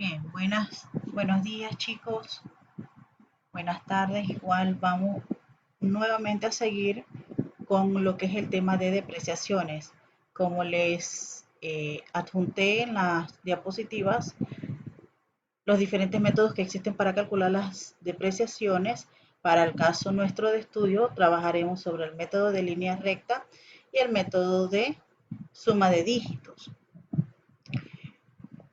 Bien, buenos días chicos, buenas tardes. Igual vamos nuevamente a seguir con lo que es el tema de depreciaciones. Como les adjunté en las diapositivas, los diferentes métodos que existen para calcular las depreciaciones. Para el caso nuestro de estudio, trabajaremos sobre el método de línea recta y el método de suma de dígitos.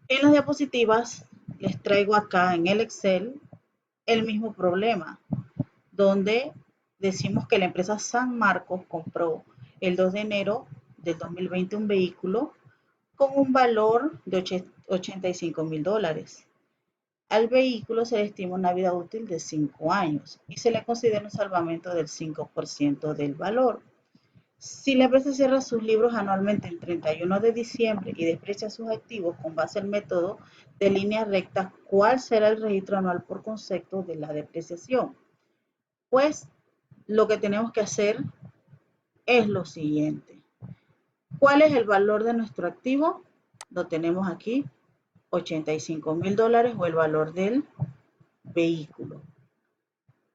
En las diapositivas les traigo acá en el Excel el mismo problema, donde decimos que la empresa San Marcos compró el 2 de enero del 2020 un vehículo con un valor de $85,000. Al vehículo se le estima una vida útil de 5 años y se le considera un salvamento del 5% del valor. Si la empresa cierra sus libros anualmente el 31 de diciembre y desprecia sus activos con base al método de línea recta, ¿cuál será el registro anual por concepto de la depreciación? Pues lo que tenemos que hacer es lo siguiente. ¿Cuál es el valor de nuestro activo? Lo tenemos aquí, $85,000 o el valor del vehículo.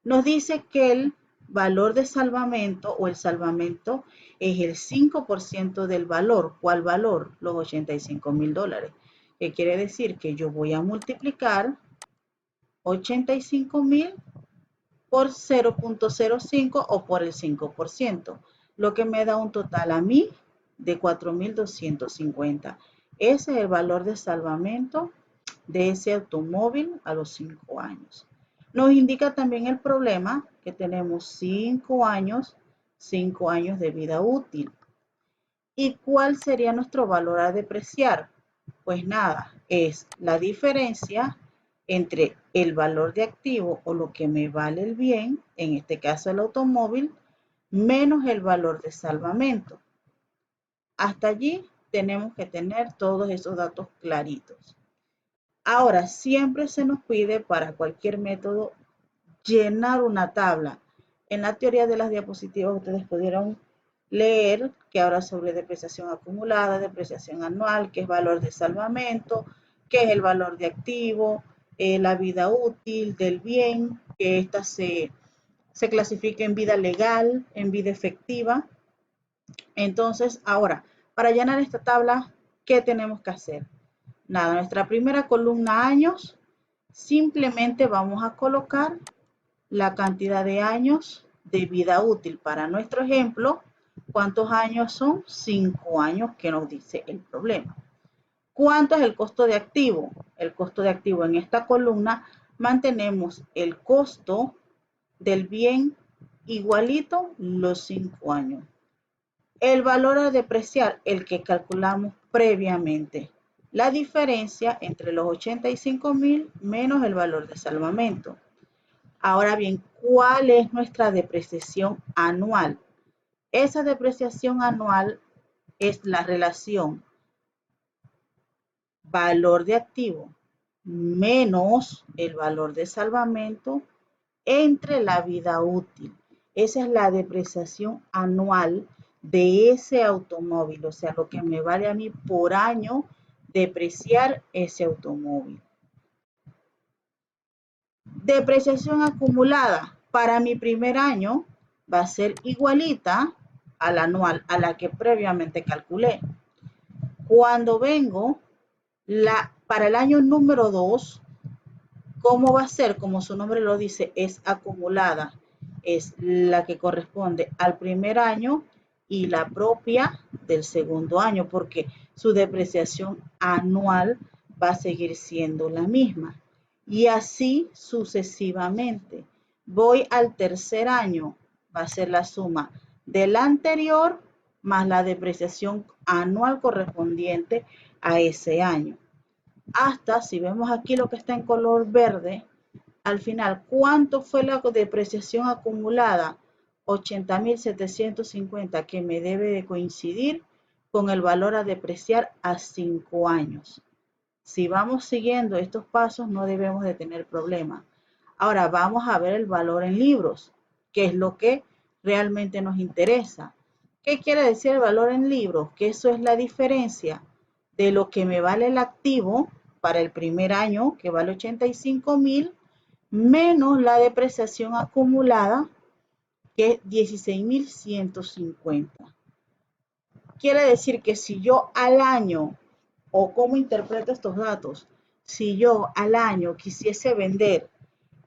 Nos dice que el valor de salvamento o el salvamento es el 5% del valor. ¿Cuál valor? Los $85,000. ¿Qué quiere decir? Que yo voy a multiplicar 85,000 por 0.05 o por el 5%, lo que me da un total a mí de 4,250. Ese es el valor de salvamento de ese automóvil a los 5 años. Nos indica también el problema que tenemos 5 años de vida útil. ¿Y cuál sería nuestro valor a depreciar? Pues nada, es la diferencia entre el valor de activo o lo que me vale el bien, en este caso el automóvil, menos el valor de salvamento. Hasta allí tenemos que tener todos esos datos claritos. Ahora, siempre se nos pide para cualquier método llenar una tabla. En la teoría de las diapositivas ustedes pudieron leer que ahora sobre depreciación acumulada, depreciación anual, que es valor de salvamento, que es el valor de activo, la vida útil del bien, que esta se clasifica en vida legal, en vida efectiva. Entonces, ahora, para llenar esta tabla, ¿qué tenemos que hacer? Nada, nuestra primera columna años, simplemente vamos a colocar la cantidad de años de vida útil. Para nuestro ejemplo, ¿cuántos años son? 5 años que nos dice el problema. ¿Cuánto es el costo de activo? El costo de activo en esta columna mantenemos el costo del bien igualito los 5 años. El valor a depreciar, el que calculamos previamente. La diferencia entre los 85,000 menos el valor de salvamento. Ahora bien, ¿cuál es nuestra depreciación anual? Esa depreciación anual es la relación valor de activo menos el valor de salvamento entre la vida útil. Esa es la depreciación anual de ese automóvil, o sea, lo que me vale a mí por año depreciar ese automóvil. Depreciación acumulada para mi primer año va a ser igualita a la anual, a la que previamente calculé. Cuando vengo para el año número 2, ¿cómo va a ser? Como su nombre lo dice, es acumulada. Es la que corresponde al primer año y la propia del segundo año, porque su depreciación anual va a seguir siendo la misma. Y así sucesivamente. Voy al tercer año, va a ser la suma del anterior más la depreciación anual correspondiente a ese año. Hasta, si vemos aquí lo que está en color verde, al final, ¿cuánto fue la depreciación acumulada? 80,750, que me debe de coincidir con el valor a depreciar a 5 años. Si vamos siguiendo estos pasos, no debemos de tener problema. Ahora vamos a ver el valor en libros, que es lo que realmente nos interesa. ¿Qué quiere decir el valor en libros? Que eso es la diferencia de lo que me vale el activo para el primer año, que vale 85.000, menos la depreciación acumulada, que es 16.150. Quiere decir que si yo al año, o cómo interpreto estos datos, si yo al año quisiese vender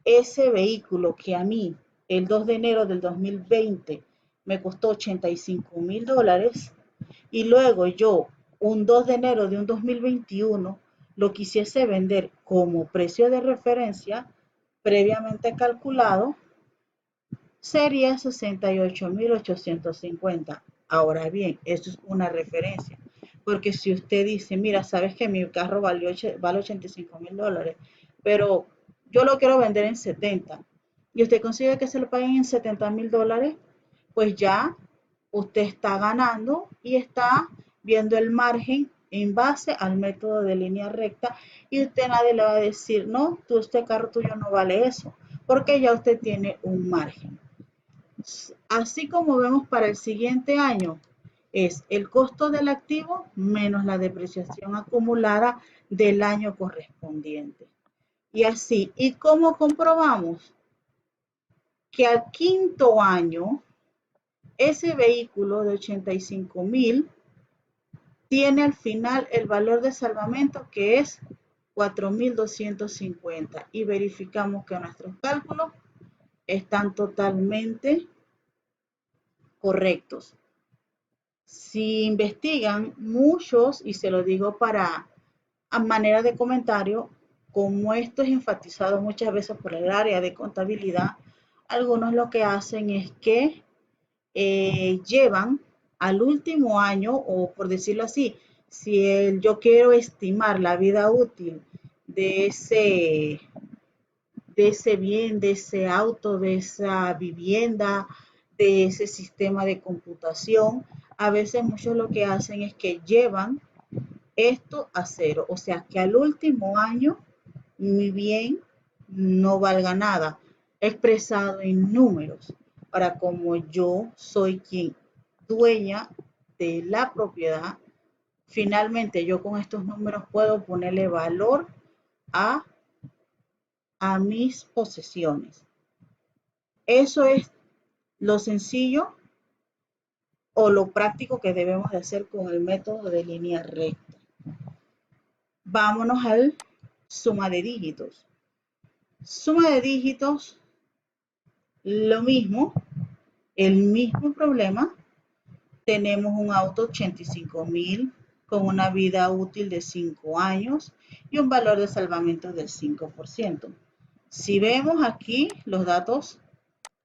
ese vehículo que a mí el 2 de enero del 2020 me costó $85.000 y luego yo un 2 de enero de un 2021 lo quisiese vender como precio de referencia previamente calculado, sería 68.850. Ahora bien, esto es una referencia, porque si usted dice, mira, sabes que mi carro vale $85.000, pero yo lo quiero vender en 70, y usted consigue que se lo paguen en $70.000, pues ya usted está ganando y está viendo el margen en base al método de línea recta, y usted nadie le va a decir, no, este carro tuyo no vale eso, porque ya usted tiene un margen. Así como vemos para el siguiente año, es el costo del activo menos la depreciación acumulada del año correspondiente. Y así, ¿y cómo comprobamos? Que al quinto año, ese vehículo de 85.000 tiene al final el valor de salvamento, que es 4.250, y verificamos que nuestros cálculos están totalmente correctos. Si investigan muchos, y se lo digo a manera de comentario, como esto es enfatizado muchas veces por el área de contabilidad, algunos lo que hacen es que llevan al último año, o por decirlo así, si yo quiero estimar la vida útil de ese bien, de ese auto, de esa vivienda, de ese sistema de computación, a veces muchos lo que hacen es que llevan esto a cero, o sea que al último año mi bien no valga nada, expresado en números. Ahora, como yo soy quien dueña de la propiedad, finalmente yo con estos números puedo ponerle valor a, a mis posesiones. Eso es lo sencillo o lo práctico que debemos de hacer con el método de línea recta. Vámonos al suma de dígitos. Suma de dígitos, lo mismo, el mismo problema. Tenemos un auto 85.000 con una vida útil de 5 años y un valor de salvamento del 5%. Si vemos aquí, los datos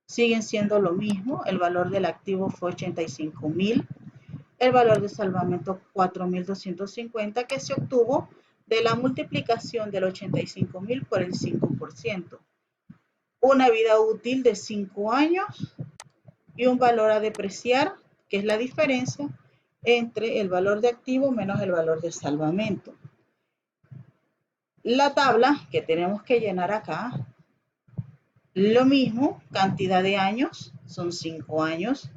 siguen siendo lo mismo. El valor del activo fue 85.000. El valor de salvamento 4.250, que se obtuvo de la multiplicación del 85.000 por el 5%. Una vida útil de 5 años y un valor a depreciar, que es la diferencia entre el valor de activo menos el valor de salvamento. La tabla que tenemos que llenar acá, lo mismo, cantidad de años, son 5 años.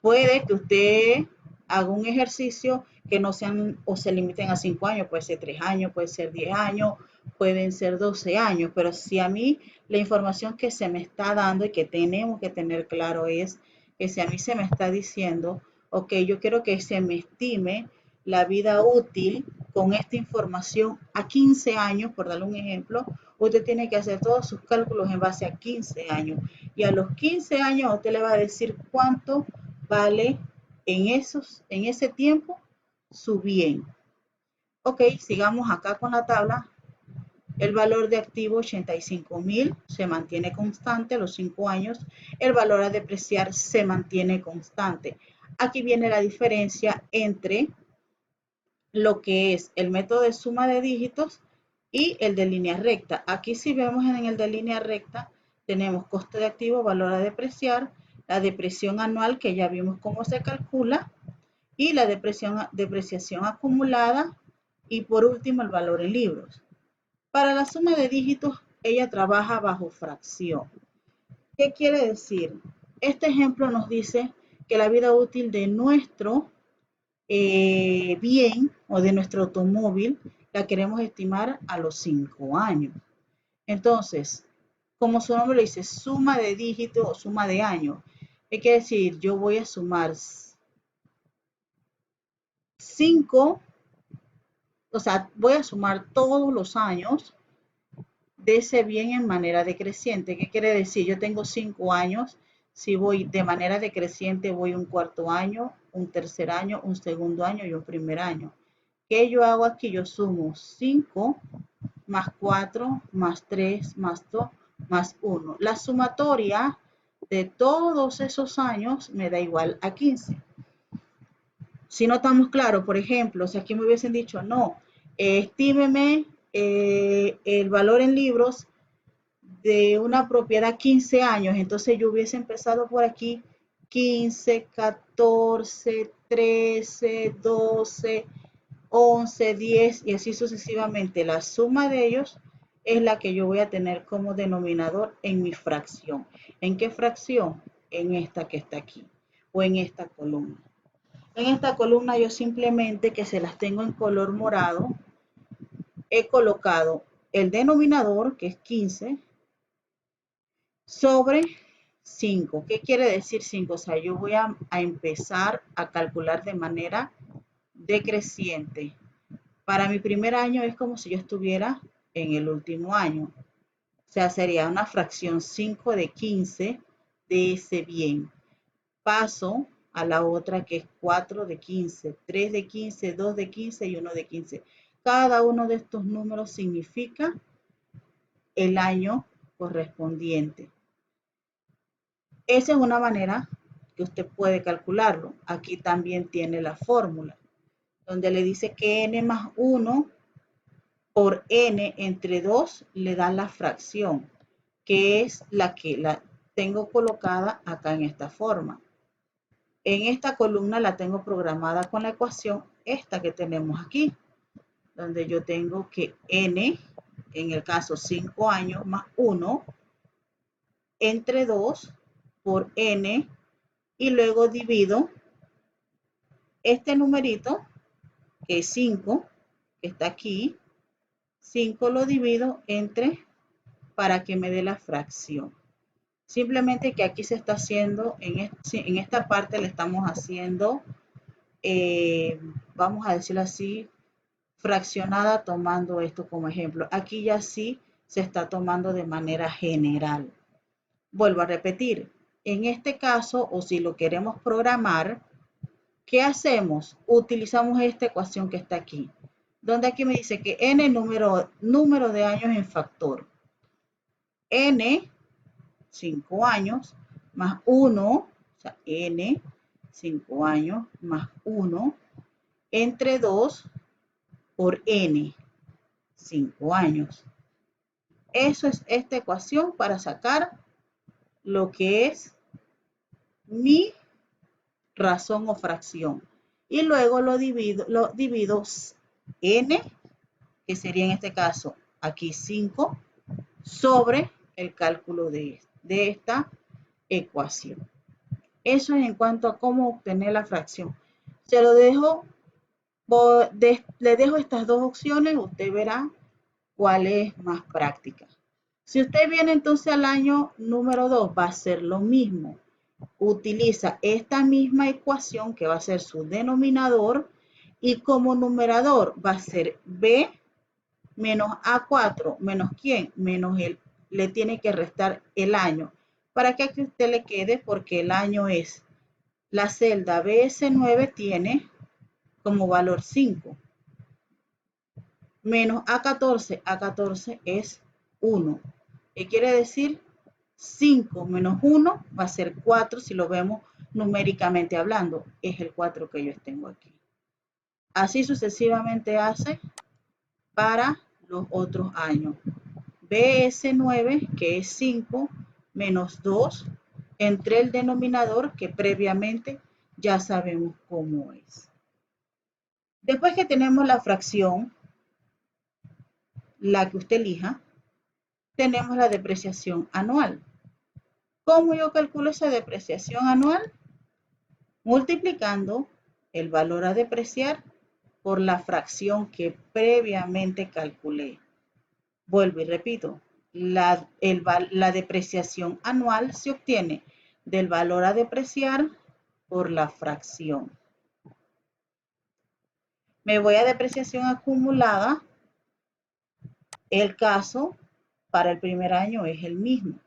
Puede que usted haga un ejercicio que no sean o se limiten a 5 años, puede ser 3 años, puede ser 10 años, pueden ser 12 años, pero si a mí la información que se me está dando y que tenemos que tener claro es que si a mí se me está diciendo, ok, yo quiero que se me estime la vida útil con esta información a 15 años, por darle un ejemplo, usted tiene que hacer todos sus cálculos en base a 15 años. Y a los 15 años usted le va a decir cuánto vale en ese tiempo su bien. Ok, sigamos acá con la tabla. El valor de activo 85.000 se mantiene constante a los 5 años. El valor a depreciar se mantiene constante. Aquí viene la diferencia entre lo que es el método de suma de dígitos y el de línea recta. Aquí si vemos en el de línea recta, tenemos coste de activo, valor a depreciar, la depreciación anual, que ya vimos cómo se calcula, y la depreciación acumulada, y por último el valor en libros. Para la suma de dígitos, ella trabaja bajo fracción. ¿Qué quiere decir? Este ejemplo nos dice que la vida útil de nuestro bien o de nuestro automóvil, la queremos estimar a los 5 años. Entonces, como su nombre lo dice, suma de dígitos o suma de años. ¿Qué quiere decir? Yo voy a sumar 5, o sea, voy a sumar todos los años de ese bien en manera decreciente. ¿Qué quiere decir? Yo tengo 5 años. Si voy de manera decreciente, voy un cuarto año, un tercer año, un segundo año y un primer año. ¿Qué yo hago aquí? Yo sumo 5 más 4 más 3 más 2 más 1. La sumatoria de todos esos años me da igual a 15. Si no estamos claros, por ejemplo, si aquí me hubiesen dicho, no, estímeme el valor en libros de una propiedad 15 años, entonces yo hubiese empezado por aquí 15, 14, 13, 12, 11, 10 y así sucesivamente. La suma de ellos es la que yo voy a tener como denominador en mi fracción. ¿En qué fracción? En esta que está aquí o en esta columna. En esta columna yo simplemente, que se las tengo en color morado, he colocado el denominador, que es 15, sobre 5. ¿Qué quiere decir 5? O sea, yo voy a empezar a calcular de manera decreciente. Para mi primer año es como si yo estuviera en el último año. O sea, sería una fracción 5 de 15 de ese bien. Paso a la otra que es 4 de 15, 3 de 15, 2 de 15 y 1 de 15. Cada uno de estos números significa el año correspondiente. Esa es una manera que usted puede calcularlo. Aquí también tiene la fórmula, donde le dice que n más 1 por n entre 2 le da la fracción, que es la que la tengo colocada acá en esta forma. En esta columna la tengo programada con la ecuación esta que tenemos aquí, donde yo tengo que n, en el caso 5 años más 1, entre 2 por n, y luego divido este numerito, que es 5, que está aquí, 5 lo divido entre, para que me dé la fracción. Simplemente que aquí se está haciendo, en esta parte le estamos haciendo, vamos a decirlo así, fraccionada, tomando esto como ejemplo. Aquí ya sí se está tomando de manera general. Vuelvo a repetir, en este caso, o si lo queremos programar, ¿qué hacemos? Utilizamos esta ecuación que está aquí, donde aquí me dice que n número de años en factor. N, 5 años, más 1, o sea, n, 5 años, más 1, entre 2 por n, 5 años. Eso es esta ecuación para sacar lo que es mi razón o fracción. Y luego lo divido n, que sería en este caso aquí 5, sobre el cálculo de esta ecuación. Eso es en cuanto a cómo obtener la fracción. Se lo dejo, le dejo estas dos opciones, usted verá cuál es más práctica. Si usted viene entonces al año número 2, va a ser lo mismo. Utiliza esta misma ecuación que va a ser su denominador y como numerador va a ser b menos A4 menos ¿quién? Menos el, le tiene que restar el año. Para que aquí usted le quede, porque el año es, la celda BS9 tiene como valor 5. Menos A14 es 1. ¿Qué quiere decir? 5 menos 1 va a ser 4 si lo vemos numéricamente hablando. Es el 4 que yo tengo aquí. Así sucesivamente hace para los otros años. BS9, que es 5, menos 2, entre el denominador, que previamente ya sabemos cómo es. Después que tenemos la fracción, la que usted elija, tenemos la depreciación anual. ¿Cómo yo calculo esa depreciación anual? Multiplicando el valor a depreciar por la fracción que previamente calculé. Vuelvo y repito, la depreciación anual se obtiene del valor a depreciar por la fracción. Me voy a depreciación acumulada. El caso para el primer año es el mismo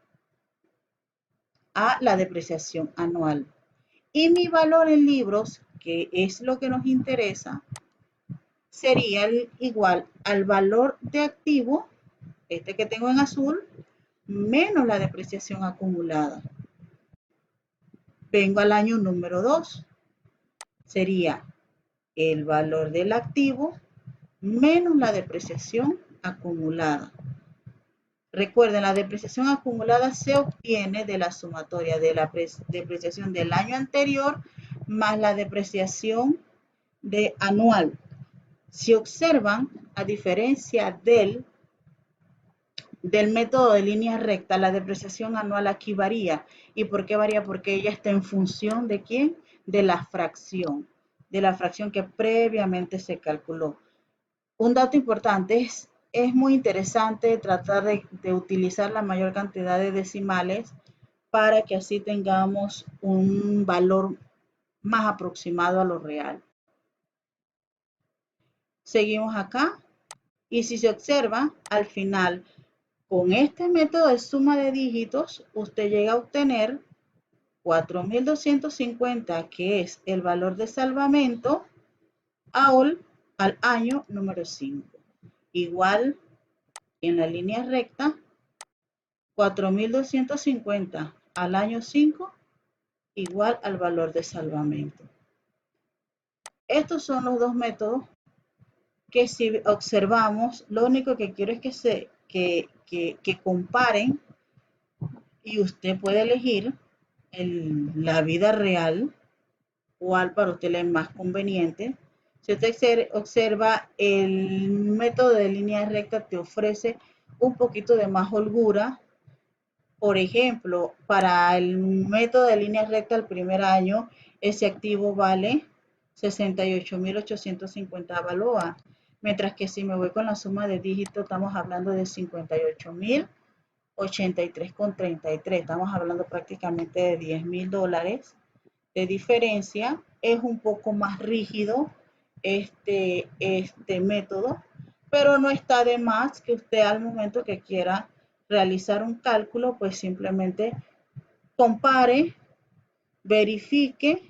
a la depreciación anual. Y mi valor en libros, que es lo que nos interesa, sería igual al valor de activo, este que tengo en azul, menos la depreciación acumulada. Vengo al año número 2. Sería el valor del activo menos la depreciación acumulada. Recuerden, la depreciación acumulada se obtiene de la sumatoria de la depreciación del año anterior más la depreciación anual. Si observan, a diferencia del método de línea recta, la depreciación anual aquí varía. ¿Y por qué varía? Porque ella está en función ¿de quién? De la fracción que previamente se calculó. Un dato importante es muy interesante tratar de utilizar la mayor cantidad de decimales para que así tengamos un valor más aproximado a lo real. Seguimos acá y si se observa, al final, con este método de suma de dígitos, usted llega a obtener 4.250, que es el valor de salvamento, al año número 5. Igual en la línea recta, 4.250 al año 5, igual al valor de salvamento. Estos son los dos métodos que si observamos, lo único que quiero es que comparen y usted puede elegir la vida real cuál para usted le es más conveniente. Si usted observa, el método de línea recta te ofrece un poquito de más holgura. Por ejemplo, para el método de línea recta el primer año, ese activo vale 68.850 balboas. Mientras que si me voy con la suma de dígitos, estamos hablando de 58.083,33. Estamos hablando prácticamente de $10.000 de diferencia. Es un poco más rígido este método, pero no está de más que usted al momento que quiera realizar un cálculo, pues simplemente compare, verifique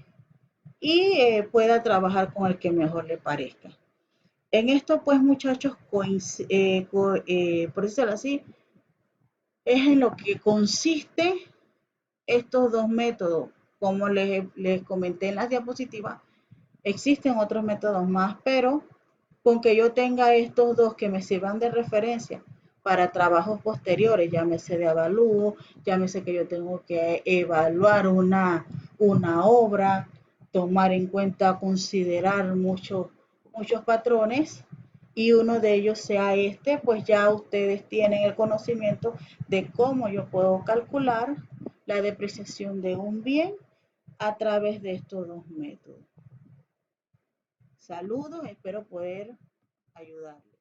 y pueda trabajar con el que mejor le parezca. En esto, pues, muchachos, por decirlo así, es en lo que consiste estos dos métodos. Como les comenté en las diapositivas, existen otros métodos más, pero con que yo tenga estos dos que me sirvan de referencia para trabajos posteriores, llámese de avalúo, llámese que yo tengo que evaluar una obra, tomar en cuenta, considerar muchos patrones, y uno de ellos sea este, pues ya ustedes tienen el conocimiento de cómo yo puedo calcular la depreciación de un bien a través de estos dos métodos. Saludos, espero poder ayudarles.